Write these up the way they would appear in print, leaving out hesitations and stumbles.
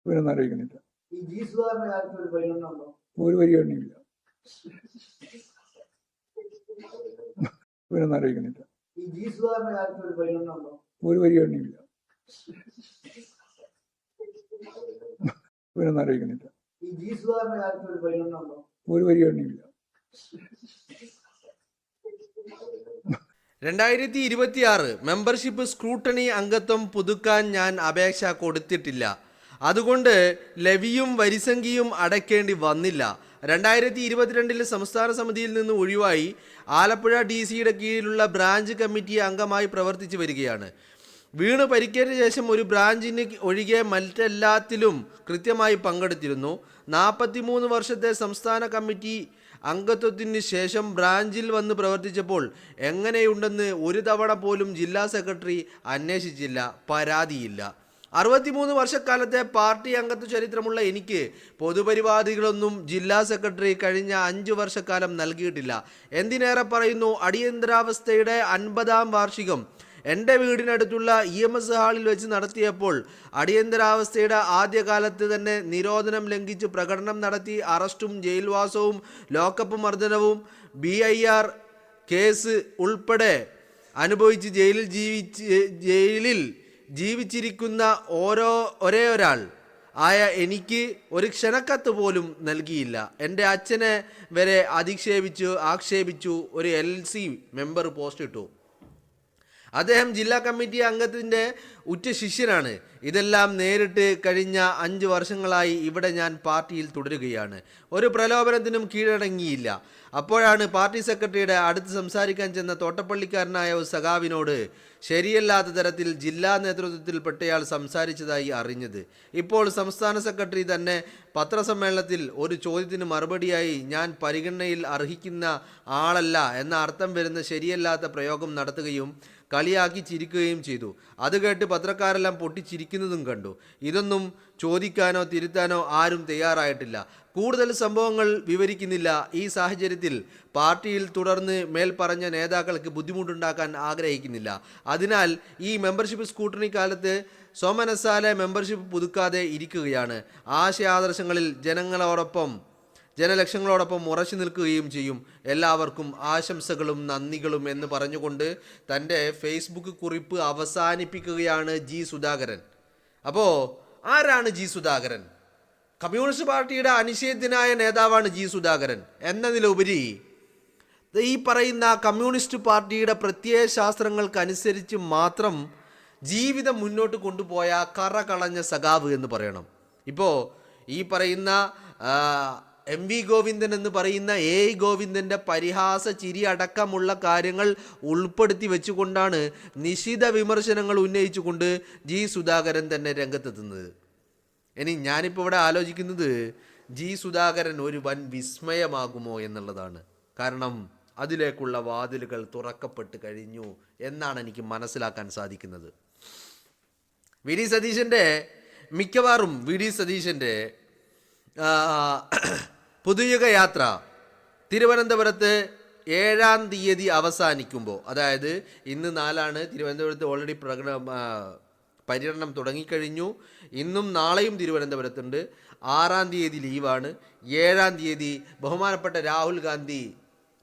ഇവരൊന്നും അറിയിക്കുന്നില്ല. ഈ ജി സുധാകരന്റെ കാര്യത്തിൽ ഒരു പരിഗണന ഒരു പരിഗണനയില്ല. ഇവരൊന്നും അറിയിക്കുന്നില്ല. ഈ ജി സുധാകരന്റെ കാര്യത്തിൽ ഒരു പരിഗണന ഒരു പരിഗണനയില്ല. ഇവരൊന്നും അറിയിക്കുന്നില്ല. ഈ ജി സുധാകരന്റെ കാര്യത്തിൽ ഒരു പരിഗണന ഒരു പരിഗണനയില്ല. 2026 മെമ്പർഷിപ്പ് സ്ക്രൂട്ടണി അംഗത്വം പുതുക്കാൻ ഞാൻ അപേക്ഷ കൊടുത്തിട്ടില്ല. അതുകൊണ്ട് ലെവിയും വരിസംഖ്യയും അടയ്ക്കേണ്ടി വന്നില്ല. 2022 സംസ്ഥാന സമിതിയിൽ നിന്ന് ഒഴിവായി ആലപ്പുഴ DC കീഴിലുള്ള ബ്രാഞ്ച് കമ്മിറ്റി അംഗമായി പ്രവർത്തിച്ചു വരികയാണ്. വീണ് പരിക്കേറ്റ ശേഷം ഒരു ബ്രാഞ്ചിന് ഒഴികെ മറ്റെല്ലാത്തിലും കൃത്യമായി പങ്കെടുത്തിരുന്നു. 43 വർഷത്തെ സംസ്ഥാന കമ്മിറ്റി അംഗത്വത്തിന് ശേഷം ബ്രാഞ്ചിൽ വന്ന് പ്രവർത്തിച്ചപ്പോൾ എങ്ങനെയുണ്ടെന്ന് ഒരു തവണ പോലും ജില്ലാ സെക്രട്ടറി അന്വേഷിച്ചില്ല, പരാതിയില്ല. 63 വർഷക്കാലത്തെ പാർട്ടി അംഗത്വ ചരിത്രമുള്ള എനിക്ക് പൊതുപരിപാടികളൊന്നും ജില്ലാ സെക്രട്ടറി കഴിഞ്ഞ 5 വർഷക്കാലം നൽകിയിട്ടില്ല. എന്തിനേറെ പറയുന്നു, അടിയന്തരാവസ്ഥയുടെ 50ാം വാർഷികം എൻ്റെ വീടിനടുത്തുള്ള EMS ഹാളിൽ വെച്ച് നടത്തിയപ്പോൾ അടിയന്തരാവസ്ഥയുടെ ആദ്യകാലത്ത് തന്നെ നിരോധനം ലംഘിച്ച് പ്രകടനം നടത്തി അറസ്റ്റും ജയിൽവാസവും ലോക്കപ്പ് മർദ്ദനവും BIR കേസ് ഉൾപ്പെടെ അനുഭവിച്ച് ജയിലിൽ ജീവിച്ചിരിക്കുന്ന ഒരേ ഒരാൾ ആയ എനിക്ക് ഒരു ക്ഷണക്കത്ത് പോലും നൽകിയില്ല. എൻ്റെ അച്ഛനെ വരെ ആക്ഷേപിച്ചു ഒരു LC മെമ്പർ പോസ്റ്റ് ഇട്ടു. അദ്ദേഹം ജില്ലാ കമ്മിറ്റി അംഗത്തിൻ്റെ ഉറ്റ ശിഷ്യനാണ്. ഇതെല്ലാം നേരിട്ട് കഴിഞ്ഞ 5 വർഷങ്ങളായി ഇവിടെ ഞാൻ പാർട്ടിയിൽ തുടരുകയാണ്. ഒരു പ്രലോഭനത്തിനും കീഴടങ്ങിയില്ല. അപ്പോഴാണ് പാർട്ടി സെക്രട്ടറിയുടെ അടുത്ത് സംസാരിക്കാൻ ചെന്ന തോട്ടപ്പള്ളിക്കാരനായ ഒരു സഖാവിനോട് ശരിയല്ലാത്ത തരത്തിൽ ജില്ലാ നേതൃത്വത്തിൽപ്പെട്ടയാൾ സംസാരിച്ചതായി അറിഞ്ഞത്. ഇപ്പോൾ സംസ്ഥാന സെക്രട്ടറി തന്നെ പത്രസമ്മേളനത്തിൽ ഒരു ചോദ്യത്തിന് മറുപടിയായി ഞാൻ പരിഗണനയിൽ അർഹിക്കുന്ന ആളല്ല എന്ന അർത്ഥം വരുന്ന ശരിയല്ലാത്ത പ്രയോഗം നടത്തുകയും കളിയാക്കി ചിരിക്കുകയും ചെയ്തു. അത് കേട്ട് പത്രക്കാരെല്ലാം പൊട്ടിച്ചിരിക്കുന്നതും കണ്ടു. ഇതൊന്നും ചോദിക്കാനോ തിരുത്താനോ ആരും തയ്യാറായിട്ടില്ല. കൂടുതൽ സംഭവങ്ങൾ വിവരിക്കുന്നില്ല. ഈ സാഹചര്യത്തിൽ പാർട്ടിയിൽ തുടർന്ന് മേൽപ്പറഞ്ഞ നേതാക്കൾക്ക് ബുദ്ധിമുട്ടുണ്ടാക്കാൻ ആഗ്രഹിക്കുന്നില്ല. അതിനാൽ ഈ മെമ്പർഷിപ്പ് സ്ക്രൂട്ടണി കാലത്ത് സോമനസാലെ മെമ്പർഷിപ്പ് പുതുക്കാതെ ഇരിക്കുകയാണ്. ആശയാദർശങ്ങളിൽ ജനലക്ഷങ്ങളോടൊപ്പം ഉറച്ചു നിൽക്കുകയും ചെയ്യും. എല്ലാവർക്കും ആശംസകളും നന്ദികളും എന്ന് പറഞ്ഞുകൊണ്ട് തൻ്റെ ഫേസ്ബുക്ക് കുറിപ്പ് അവസാനിപ്പിക്കുകയാണ് ജി സുധാകരൻ. അപ്പോൾ ആരാണ് ജി സുധാകരൻ? കമ്മ്യൂണിസ്റ്റ് പാർട്ടിയുടെ അനിഷേധ്യനായ നേതാവാണ് ജി സുധാകരൻ. എന്നതിലുപരി ഈ പറയുന്ന കമ്മ്യൂണിസ്റ്റ് പാർട്ടിയുടെ പ്രത്യയശാസ്ത്രങ്ങൾക്കനുസരിച്ച് മാത്രം ജീവിതം മുന്നോട്ട് കൊണ്ടുപോയ കറകളഞ്ഞ സഖാവ് എന്ന് പറയണം. ഇപ്പോൾ ഈ പറയുന്ന MV ഗോവിന്ദൻ എന്ന് പറയുന്ന AI ഗോവിന്ദൻ്റെ പരിഹാസ ചിരി അടക്കമുള്ള കാര്യങ്ങൾ ഉൾപ്പെടുത്തി വെച്ചുകൊണ്ടാണ് നിശിത വിമർശനങ്ങൾ ഉന്നയിച്ചുകൊണ്ട് ജി സുധാകരൻ തന്നെ രംഗത്തെത്തുന്നത്. ഇനി ഞാനിപ്പോൾ ഇവിടെ ആലോചിക്കുന്നത് ജി സുധാകരൻ ഒരു വൻ വിസ്മയമാകുമോ എന്നുള്ളതാണ്. കാരണം അതിലേക്കുള്ള വാതിലുകൾ തുറക്കപ്പെട്ട് കഴിഞ്ഞു എന്നാണ് എനിക്ക് മനസ്സിലാക്കാൻ സാധിക്കുന്നത്. മിക്കവാറും വി ഡി സതീശൻ്റെ പുതുയുഗ യാത്ര തിരുവനന്തപുരത്ത് 7-ാം തീയതി അവസാനിക്കുമ്പോൾ, അതായത് ഇന്ന് 4 തിരുവനന്തപുരത്ത് ഓൾറെഡി പര്യടനം തുടങ്ങിക്കഴിഞ്ഞു. ഇന്നും നാളെയും തിരുവനന്തപുരത്തുണ്ട്. 6-ാം തീയതി ലീവാണ്. 7-ാം തീയതി ബഹുമാനപ്പെട്ട രാഹുൽ ഗാന്ധി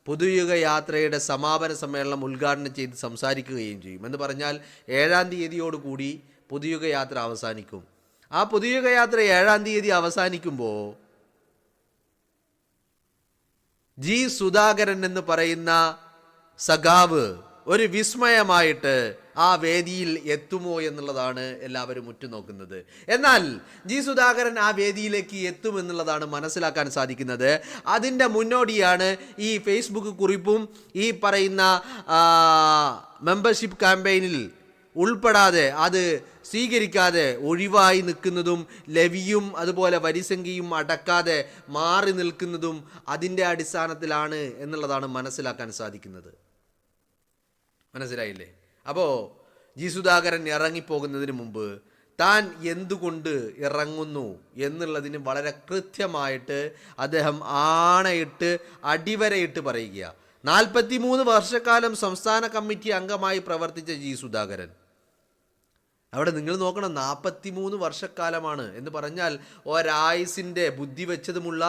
പുതുയുഗ യാത്രയുടെ സമാപന സമ്മേളനം ഉദ്ഘാടനം ചെയ്ത് സംസാരിക്കുകയും ചെയ്യും. എന്ന് പറഞ്ഞാൽ 7-ാം തീയതിയോടുകൂടി പുതുയുഗ യാത്ര അവസാനിക്കും. ആ പുതുയുഗ യാത്ര 7-ാം തീയതി അവസാനിക്കുമ്പോൾ ജി സുധാകരൻ എന്ന് പറയുന്ന സഖാവ് ഒരു വിസ്മയമായിട്ട് ആ വേദിയിൽ എത്തുമോ എന്നുള്ളതാണ് എല്ലാവരും ഉറ്റുനോക്കുന്നത്. എന്നാൽ ജി സുധാകരൻ ആ വേദിയിലേക്ക് എത്തുമെന്നുള്ളതാണ് മനസ്സിലാക്കാൻ സാധിക്കുന്നത്. അതിൻ്റെ മുന്നോടിയാണ് ഈ ഫേസ്ബുക്ക് കുറിപ്പും ഈ പറയുന്ന മെമ്പർഷിപ്പ് ക്യാമ്പയിനിൽ ഉൾപ്പെടാതെ അത് സ്വീകരിക്കാതെ ഒഴിവായി നിൽക്കുന്നതും ലെവിയും അതുപോലെ വരിസംഖ്യയും അടക്കാതെ മാറി നിൽക്കുന്നതും അതിൻ്റെ അടിസ്ഥാനത്തിലാണ് എന്നുള്ളതാണ് മനസ്സിലാക്കാൻ സാധിക്കുന്നത്. മനസ്സിലായില്ലേ? അപ്പോൾ ജി സുധാകരൻ ഇറങ്ങിപ്പോകുന്നതിന് മുമ്പ് താൻ എന്തുകൊണ്ട് ഇറങ്ങുന്നു എന്നുള്ളതിന് വളരെ കൃത്യമായിട്ട് അദ്ദേഹം ആണയിട്ട് അടിവരയിട്ട് പറയുക. 43 വർഷക്കാലം സംസ്ഥാന കമ്മിറ്റി അംഗമായി പ്രവർത്തിച്ച ജി സുധാകരൻ അവിടെ നിങ്ങൾ നോക്കണം, 43 വർഷക്കാലമാണ് എന്ന് പറഞ്ഞാൽ ഒരായുസിൻ്റെ ബുദ്ധി വെച്ചതുമുള്ള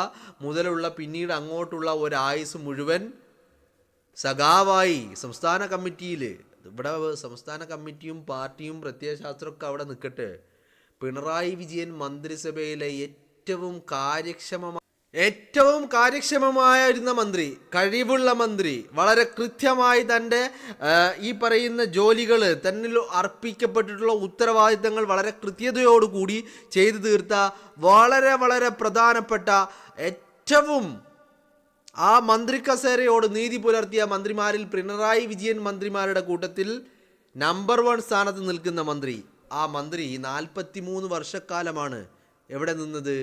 മുതലുള്ള പിന്നീട് അങ്ങോട്ടുള്ള ഒരായുസ് മുഴുവൻ സഖാവായി സംസ്ഥാന കമ്മിറ്റിയിൽ. ഇവിടെ സംസ്ഥാന കമ്മിറ്റിയും പാർട്ടിയും പ്രത്യയശാസ്ത്രമൊക്കെ അവിടെ നിൽക്കട്ടെ, പിണറായി വിജയൻ മന്ത്രിസഭയിലെ ഏറ്റവും കാര്യക്ഷമമായിരുന്ന മന്ത്രി, കഴിവുള്ള മന്ത്രി, വളരെ കൃത്യമായി തൻ്റെ ഈ പറയുന്ന ജോലികൾ, തന്നിൽ അർപ്പിക്കപ്പെട്ടിട്ടുള്ള ഉത്തരവാദിത്തങ്ങൾ വളരെ കൃത്യതയോടുകൂടി ചെയ്തു തീർത്ത വളരെ വളരെ പ്രധാനപ്പെട്ട ഏറ്റവും ആ മന്ത്രി കസേരയോട് നീതി പുലർത്തിയ മന്ത്രിമാരിൽ പിണറായി വിജയൻ മന്ത്രിമാരുടെ കൂട്ടത്തിൽ നമ്പർ 1 സ്ഥാനത്ത് നിൽക്കുന്ന മന്ത്രി. ആ മന്ത്രി 43 വർഷക്കാലമാണ് എവിടെ നിന്നത്?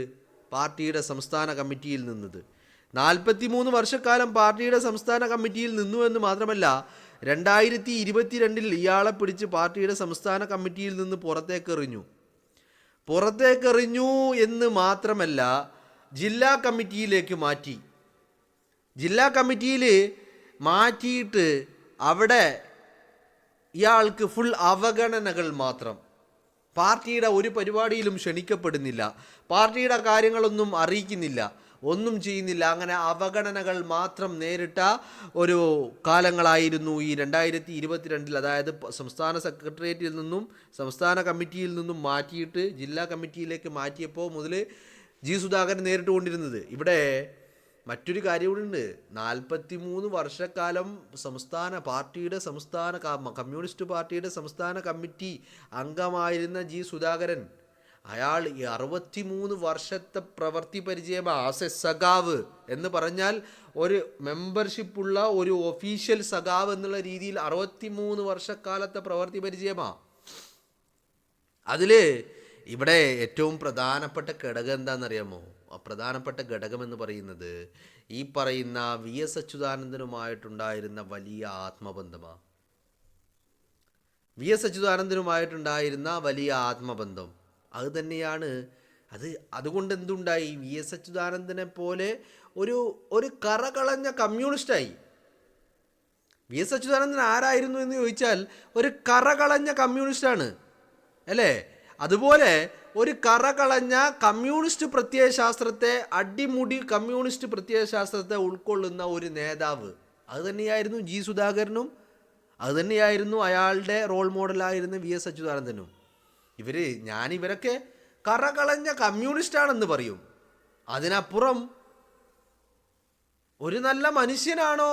പാർട്ടിയുടെ സംസ്ഥാന കമ്മിറ്റിയിൽ നിന്നത്. 43 വർഷക്കാലം പാർട്ടിയുടെ സംസ്ഥാന കമ്മിറ്റിയിൽ നിന്നു എന്ന് മാത്രമല്ല, 2022 ഇയാളെ പിടിച്ച് പാർട്ടിയുടെ സംസ്ഥാന കമ്മിറ്റിയിൽ നിന്ന് പുറത്തേക്കെറിഞ്ഞു എന്ന് മാത്രമല്ല, ജില്ലാ കമ്മിറ്റിയിലേക്ക് മാറ്റി. ജില്ലാ കമ്മിറ്റിയിൽ മാറ്റിയിട്ട് അവിടെ ഇയാൾക്ക് ഫുൾ അവഗണനകൾ മാത്രം. പാർട്ടിയുടെ ഒരു പരിപാടിയിലും ക്ഷണിക്കപ്പെടുന്നില്ല, പാർട്ടിയുടെ കാര്യങ്ങളൊന്നും അറിയിക്കുന്നില്ല, ഒന്നും ചെയ്യുന്നില്ല. അങ്ങനെ അവഗണനകൾ മാത്രം നേരിട്ട ഒരു കാലങ്ങളായിരുന്നു ഈ 2022. അതായത് സംസ്ഥാന സെക്രട്ടേറിയറ്റിൽ നിന്നും സംസ്ഥാന കമ്മിറ്റിയിൽ നിന്നും മാറ്റിയിട്ട് ജില്ലാ കമ്മിറ്റിയിലേക്ക് മാറ്റിയപ്പോൾ മുതൽ ജി സുധാകരൻ നേരിട്ടുകൊണ്ടിരുന്നത്. ഇവിടെ മറ്റൊരു കാര്യമുണ്ട്. 43 വർഷക്കാലം കമ്മ്യൂണിസ്റ്റ് പാർട്ടിയുടെ സംസ്ഥാന കമ്മിറ്റി അംഗമായിരുന്ന ജി സുധാകരൻ, അയാൾ 63 വർഷത്തെ പ്രവൃത്തി പരിചയമാണ്. ആസ് എ സഖാവ് എന്ന് പറഞ്ഞാൽ ഒരു മെമ്പർഷിപ്പുള്ള ഒരു ഒഫീഷ്യൽ സഖാവ് എന്നുള്ള രീതിയിൽ 63 വർഷക്കാലത്തെ പ്രവൃത്തി പരിചയമാണ്. അതിൽ ഇവിടെ ഏറ്റവും പ്രധാനപ്പെട്ട ഘടകം എന്താണെന്നറിയാമോ? പ്രധാനപ്പെട്ട ഘടകം എന്ന് പറയുന്നത് ഈ പറയുന്ന VS അച്യുതാനന്ദനുമായിട്ടുണ്ടായിരുന്ന വലിയ ആത്മബന്ധമാണ്. VS അച്യുതാനന്ദനുമായിട്ടുണ്ടായിരുന്ന വലിയ ആത്മബന്ധം അത് തന്നെയാണ്. അതുകൊണ്ട് എന്തുണ്ടായി? VS അച്യുതാനന്ദനെ പോലെ ഒരു കറകളഞ്ഞ കമ്മ്യൂണിസ്റ്റായി. VS അച്യുതാനന്ദൻ ആരായിരുന്നു എന്ന് ചോദിച്ചാൽ ഒരു കറകളഞ്ഞ കമ്മ്യൂണിസ്റ്റാണ് അല്ലേ? അതുപോലെ ഒരു കറകളഞ്ഞ കമ്മ്യൂണിസ്റ്റ് പ്രത്യയശാസ്ത്രത്തെ, അടിമുടി കമ്മ്യൂണിസ്റ്റ് പ്രത്യയശാസ്ത്രത്തെ ഉൾക്കൊള്ളുന്ന ഒരു നേതാവ് അത് തന്നെയായിരുന്നു ജി സുധാകരനും, അത് തന്നെയായിരുന്നു അയാളുടെ റോൾ മോഡലായിരുന്ന VS അച്യുതാനന്ദനും. ഞാനിവരൊക്കെ കറകളഞ്ഞ കമ്മ്യൂണിസ്റ്റാണെന്ന് പറയും. അതിനപ്പുറം ഒരു നല്ല മനുഷ്യനാണോ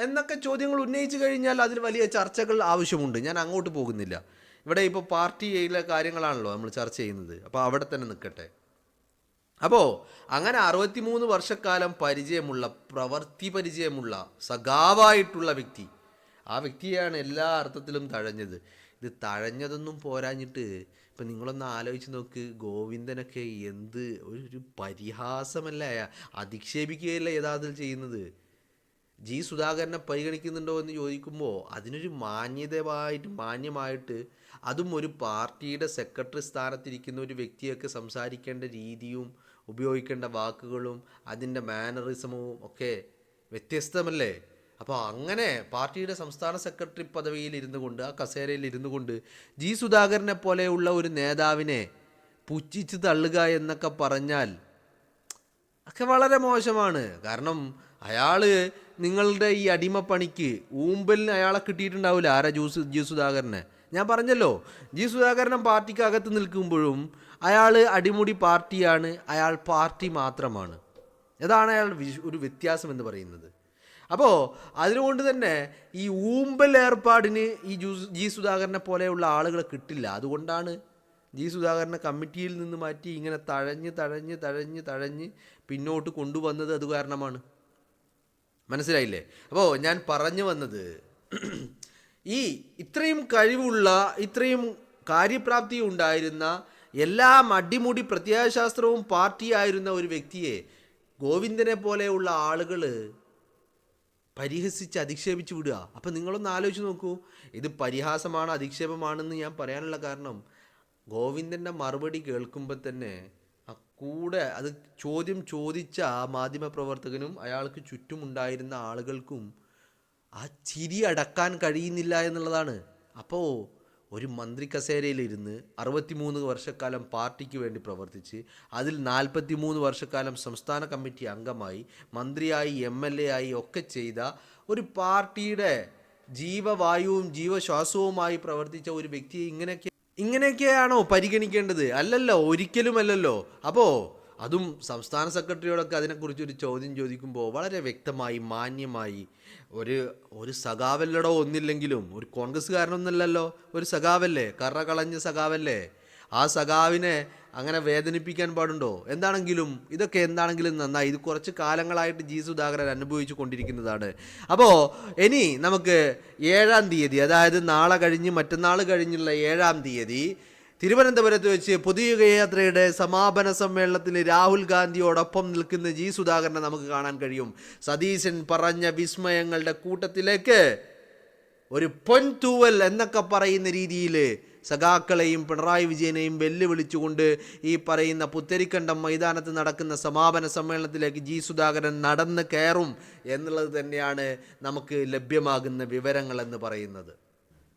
എന്നൊക്കെ ചോദ്യങ്ങൾ ഉന്നയിച്ചു കഴിഞ്ഞാൽ അതിൽ വലിയ ചർച്ചകൾ ആവശ്യമുണ്ട്. ഞാൻ അങ്ങോട്ട് പോകുന്നില്ല. ഇവിടെ ഇപ്പോൾ പാർട്ടിയിലെ കാര്യങ്ങളാണല്ലോ നമ്മൾ ചർച്ച ചെയ്യുന്നത്, അപ്പോൾ അവിടെ തന്നെ നിൽക്കട്ടെ. അപ്പോൾ അങ്ങനെ 63 വർഷക്കാലം പ്രവൃത്തി പരിചയമുള്ള സഖാവായിട്ടുള്ള വ്യക്തി, ആ വ്യക്തിയാണ് എല്ലാ അർത്ഥത്തിലും തഴഞ്ഞത്. ഇത് തഴഞ്ഞതൊന്നും പോരാഞ്ഞിട്ട് ഇപ്പം നിങ്ങളൊന്ന് ആലോചിച്ച് നോക്ക്, ഗോവിന്ദനൊക്കെ എന്ത് ഒരു പരിഹാസമല്ല, അധിക്ഷേപിക്കുകയല്ല യഥാർത്ഥത്തിൽ ചെയ്യുന്നത്. ജി സുധാകരനെ പരിഗണിക്കുന്നുണ്ടോ എന്ന് ചോദിക്കുമ്പോൾ അതിനൊരു മാന്യമായിട്ട് അതും ഒരു പാർട്ടിയുടെ സെക്രട്ടറി സ്ഥാനത്തിരിക്കുന്ന ഒരു വ്യക്തിയൊക്കെ സംസാരിക്കേണ്ട രീതിയും ഉപയോഗിക്കേണ്ട വാക്കുകളും അതിൻ്റെ മാനറിസമും ഒക്കെ വ്യത്യസ്തമല്ലേ? അപ്പോൾ അങ്ങനെ പാർട്ടിയുടെ സംസ്ഥാന സെക്രട്ടറി പദവിയിൽ ഇരുന്നു കൊണ്ട്, ആ കസേരയിൽ ഇരുന്നു കൊണ്ട് ജി സുധാകരനെ പോലെയുള്ള ഒരു നേതാവിനെ പുച്ഛിച്ച് തള്ളുക എന്നൊക്കെ പറഞ്ഞാൽ ഒക്കെ വളരെ മോശമാണ്. കാരണം അയാൾ നിങ്ങളുടെ ഈ അടിമപ്പണിക്ക് ഊമ്പലിന് അയാളെ കിട്ടിയിട്ടുണ്ടാവില്ല. ആരാ? ജി സുധാകരനെ. ഞാൻ പറഞ്ഞല്ലോ, ജി സുധാകരൻ പാർട്ടിക്കകത്ത് നിൽക്കുമ്പോഴും അയാൾ അടിമുടി പാർട്ടിയാണ്, അയാൾ പാർട്ടി മാത്രമാണ്. അതാണ് അയാൾ ഒരു വ്യത്യാസം എന്ന് പറയുന്നത്. അപ്പോൾ അതുകൊണ്ട് തന്നെ ഈ ഊമ്പൽ ഏർപ്പാടിന് ഈ ജി സുധാകരനെ പോലെയുള്ള ആളുകളെ കിട്ടില്ല. അതുകൊണ്ടാണ് ജി സുധാകരനെ കമ്മിറ്റിയിൽ നിന്ന് മാറ്റി ഇങ്ങനെ തഴഞ്ഞ് പിന്നോട്ട് കൊണ്ടുവന്നത്. അത് കാരണമാണ്. മനസ്സിലായില്ലേ? അപ്പോൾ ഞാൻ പറഞ്ഞു വന്നത്, ഇത്രയും കഴിവുള്ള, ഇത്രയും കാര്യപ്രാപ്തി ഉണ്ടായിരുന്ന, എല്ലാം അടിമുടി പ്രത്യയശാസ്ത്രവും പാർട്ടിയായിരുന്ന ഒരു വ്യക്തിയെ ഗോവിന്ദനെ പോലെയുള്ള ആളുകൾ പരിഹസിച്ച് അധിക്ഷേപിച്ച് വിടുക. അപ്പം നിങ്ങളൊന്ന് ആലോചിച്ച് നോക്കൂ, ഇത് പരിഹാസമാണ്, അധിക്ഷേപമാണെന്ന് ഞാൻ പറയാനുള്ള കാരണം, ഗോവിന്ദൻ്റെ മറുപടി കേൾക്കുമ്പോൾ തന്നെ കൂടെ അത് ചോദ്യം ചോദിച്ച ആ മാധ്യമപ്രവർത്തകനും അയാൾക്ക് ചുറ്റുമുണ്ടായിരുന്ന ആളുകൾക്കും ആ ചിരി അടക്കാൻ കഴിയുന്നില്ല എന്നുള്ളതാണ്. അപ്പോൾ ഒരു മന്ത്രി കസേരയിലിരുന്ന് 63 വർഷക്കാലം പാർട്ടിക്ക് വേണ്ടി പ്രവർത്തിച്ച് അതിൽ 43 വർഷക്കാലം സംസ്ഥാന കമ്മിറ്റി അംഗമായി മന്ത്രിയായി MLA ആയി ഒക്കെ ചെയ്ത ഒരു പാർട്ടിയുടെ ജീവവായുവും ജീവശ്വാസവുമായി പ്രവർത്തിച്ച ഒരു വ്യക്തിയെ ഇങ്ങനെയൊക്കെയാണോ പരിഗണിക്കേണ്ടത്? അല്ലല്ലോ, ഒരിക്കലുമല്ലല്ലോ. അപ്പോൾ അതും സംസ്ഥാന സെക്രട്ടറിയോടൊക്കെ അതിനെക്കുറിച്ചൊരു ചോദ്യം ചോദിക്കുമ്പോൾ വളരെ വ്യക്തമായി മാന്യമായി ഒരു സഖാവല്ലടോ, ഒന്നില്ലെങ്കിലും ഒരു കോൺഗ്രസ്സുകാരനൊന്നുമല്ലല്ലോ, ഒരു സഖാവല്ലേ, കറ കളഞ്ഞ സഖാവല്ലേ, ആ സഖാവിനെ അങ്ങനെ വേദനിപ്പിക്കാൻ പാടുണ്ടോ? ഇതൊക്കെ എന്താണെങ്കിലും നന്നായി. ഇത് കുറച്ച് കാലങ്ങളായിട്ട് ജി സുധാകരൻ അനുഭവിച്ചു കൊണ്ടിരിക്കുന്നതാണ്. അപ്പോൾ ഇനി നമുക്ക് 7-ാം തീയതി, അതായത് നാളെ കഴിഞ്ഞ് മറ്റന്നാൾ കഴിഞ്ഞുള്ള 7-ാം തീയതി തിരുവനന്തപുരത്ത് വെച്ച് പൊതുയുഗയാത്രയുടെ സമാപന സമ്മേളനത്തിൽ രാഹുൽ ഗാന്ധിയോടൊപ്പം നിൽക്കുന്ന ജി സുധാകരനെ നമുക്ക് കാണാൻ കഴിയും. സതീശൻ പറഞ്ഞ വിസ്മയങ്ങളുടെ കൂട്ടത്തിലേക്ക് ഒരു പൊൻതൂവൽ എന്നൊക്കെ പറയുന്ന രീതിയിൽ സഖാക്കളെയും പിണറായി വിജയനെയും വെല്ലുവിളിച്ചുകൊണ്ട് ഈ പറയുന്ന പുത്തരിക്കണ്ടം മൈതാനത്ത് നടക്കുന്ന സമാപന സമ്മേളനത്തിലേക്ക് ജി സുധാകരൻ നടന്ന് കയറും എന്നുള്ളത് തന്നെയാണ് നമുക്ക് ലഭ്യമാകുന്ന വിവരങ്ങൾ എന്ന് പറയുന്നത്.